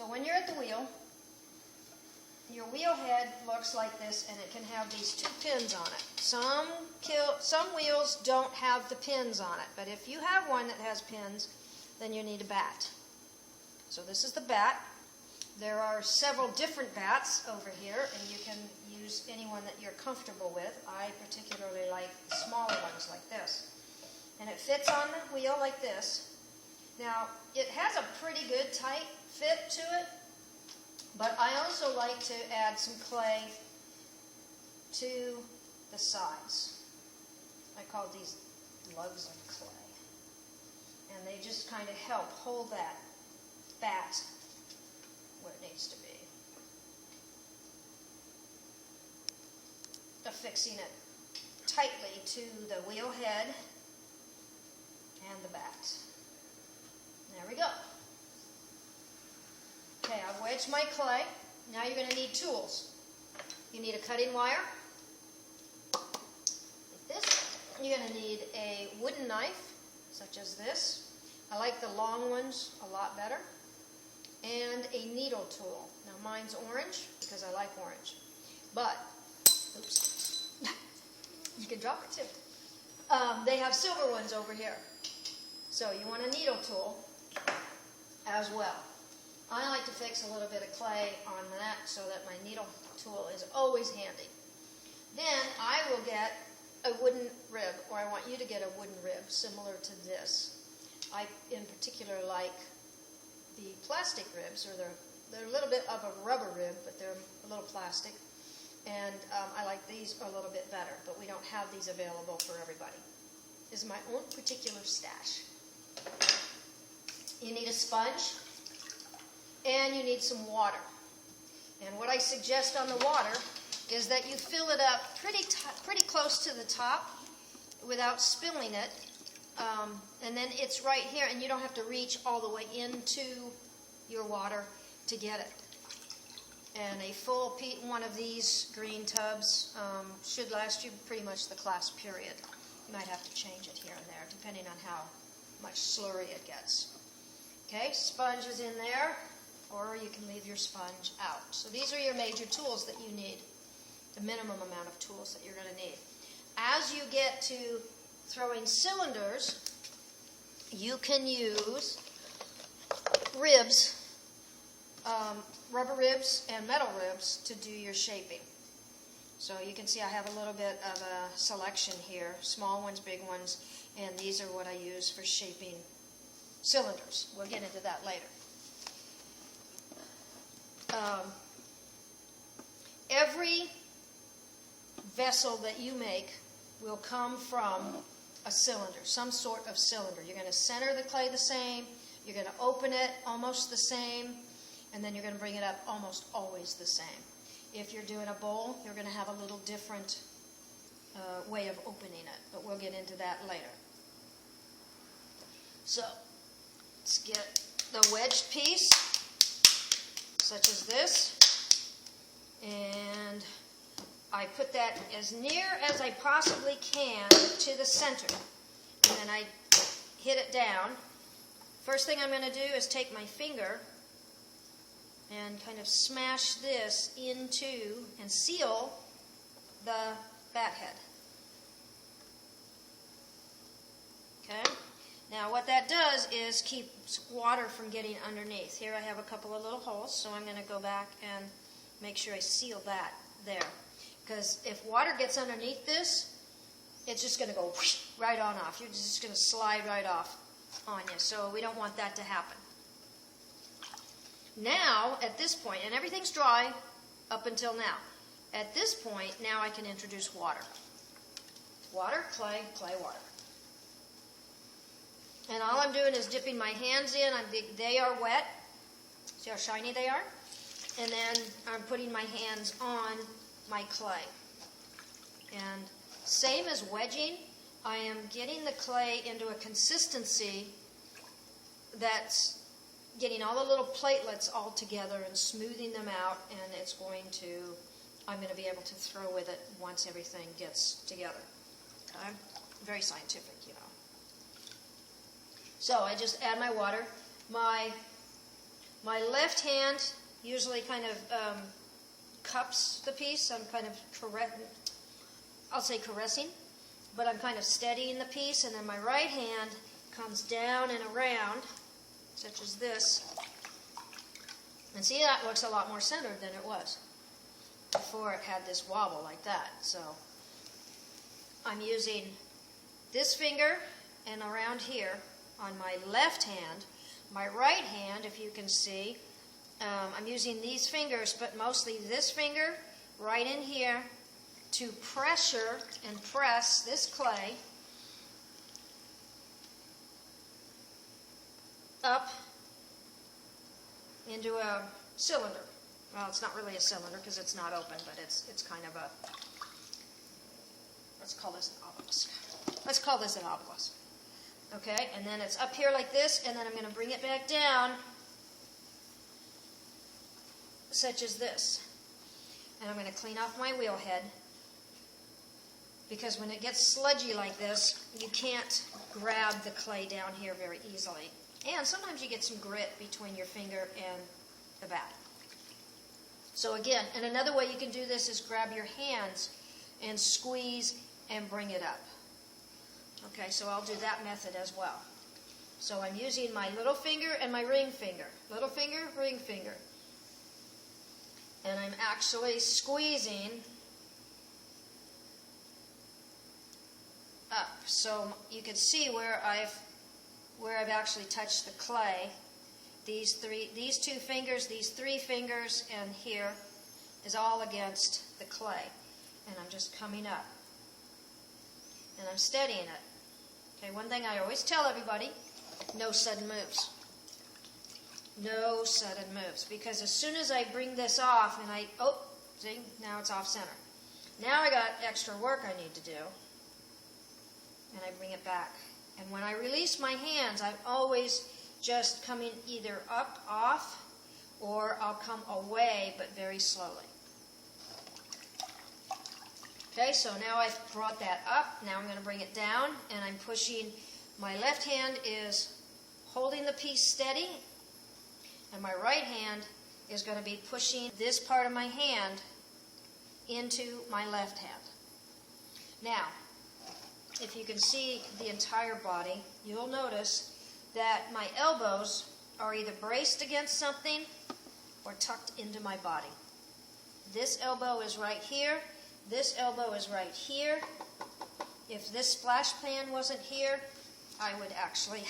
So when you're at the wheel, your wheel head looks like this, and it can have these 2 pins on it. Some wheels don't have the pins on it, but if you have one that has pins, then you need a bat. So this is the bat. There are several different bats over here, and you can use any one that you're comfortable with. I particularly like the smaller ones like this. And it fits on the wheel like this. Now, it has a pretty good tight fit to it, but I also like to add some clay to the sides. I call these lugs of clay. And they just kind of help hold that bat where it needs to be. Affixing it tightly to the wheel head and the bat. There we go. Okay, I've wedged my clay. Now you're going to need tools. You need a cutting wire, like this. You're going to need a wooden knife, such as this. I like the long ones a lot better. And a needle tool. Now mine's orange, because I like orange. But, oops, you can drop it too. They have silver ones over here. So you want a needle tool as well. I like to fix a little bit of clay on that so that my needle tool is always handy. Then I will get a wooden rib, or I want you to get a wooden rib similar to this. I, in particular, like the plastic ribs, or they're a little bit of a rubber rib, but they're a little plastic. And I like these a little bit better, but we don't have these available for everybody. This is my own particular stash. You need a sponge, and you need some water. And what I suggest on the water is that you fill it up pretty close to the top without spilling it. And then it's right here, and you don't have to reach all the way into your water to get it. And a full one of these green tubs should last you pretty much the class period. You might have to change it here and there, depending on how much slurry it gets. Okay, sponge is in there, or you can leave your sponge out. So these are your major tools that you need, the minimum amount of tools that you're going to need. As you get to throwing cylinders, you can use ribs, rubber ribs and metal ribs to do your shaping. So you can see I have a little bit of a selection here, small ones, big ones, and these are what I use for shaping cylinders. We'll get into that later. Every vessel that you make will come from a cylinder, some sort of cylinder. You're going to center the clay the same, you're going to open it almost the same, and then you're going to bring it up almost always the same. If you're doing a bowl, you're going to have a little different way of opening it, but we'll get into that later. So, let's get the wedged piece, such as this, and I put that as near as I possibly can to the center, and then I hit it down. First thing I'm going to do is take my finger and kind of smash this into and seal the bat head. Okay? Now what that does is keeps water from getting underneath. Here I have a couple of little holes, so I'm going to go back and make sure I seal that there. Because if water gets underneath this, it's just going to go right on off. You're just going to slide right off on you. So we don't want that to happen. Now, at this point, and everything's dry up until now. At this point, now I can introduce water. Water, clay, clay, water. And all I'm doing is dipping my hands in. They are wet. See how shiny they are? And then I'm putting my hands on my clay. And same as wedging, I am getting the clay into a consistency that's getting all the little platelets all together and smoothing them out, and I'm going to be able to throw with it once everything gets together. Okay? Very scientific, you know. So I just add my water. My My left hand usually kind of cups the piece. I'm kind of caressing, but I'm kind of steadying the piece, and then my right hand comes down and around, such as this. And see, that looks a lot more centered than it was before it had this wobble like that. So I'm using this finger and around here on my left hand. My right hand, if you can see, I'm using these fingers, but mostly this finger right in here to pressure and press this clay up into a cylinder. Well, it's not really a cylinder because it's not open, but it's kind of a, let's call this an obelisk. Let's call this an obelisk. Okay, and then it's up here like this, and then I'm going to bring it back down, such as this. And I'm going to clean off my wheel head, because when it gets sludgy like this, you can't grab the clay down here very easily. And sometimes you get some grit between your finger and the bat. So again, and another way you can do this is grab your hands and squeeze and bring it up. Okay, so I'll do that method as well. So I'm using my little finger and my ring finger. Little finger, ring finger. And I'm actually squeezing up. So you can see where I've actually touched the clay. These two fingers, these three fingers, and here is all against the clay. And I'm just coming up. And I'm steadying it. Okay, one thing I always tell everybody, no sudden moves. No sudden moves. Because as soon as I bring this off and see, now it's off center. Now I got extra work I need to do. And I bring it back. And when I release my hands, I'm always just coming either up, off, or I'll come away, but very slowly. Okay, so now I've brought that up. Now I'm going to bring it down, and I'm pushing. My left hand is holding the piece steady, and my right hand is going to be pushing this part of my hand into my left hand. Now, if you can see the entire body, you'll notice that my elbows are either braced against something or tucked into my body. This elbow is right here. This elbow is right here. If this splash pan wasn't here, I would actually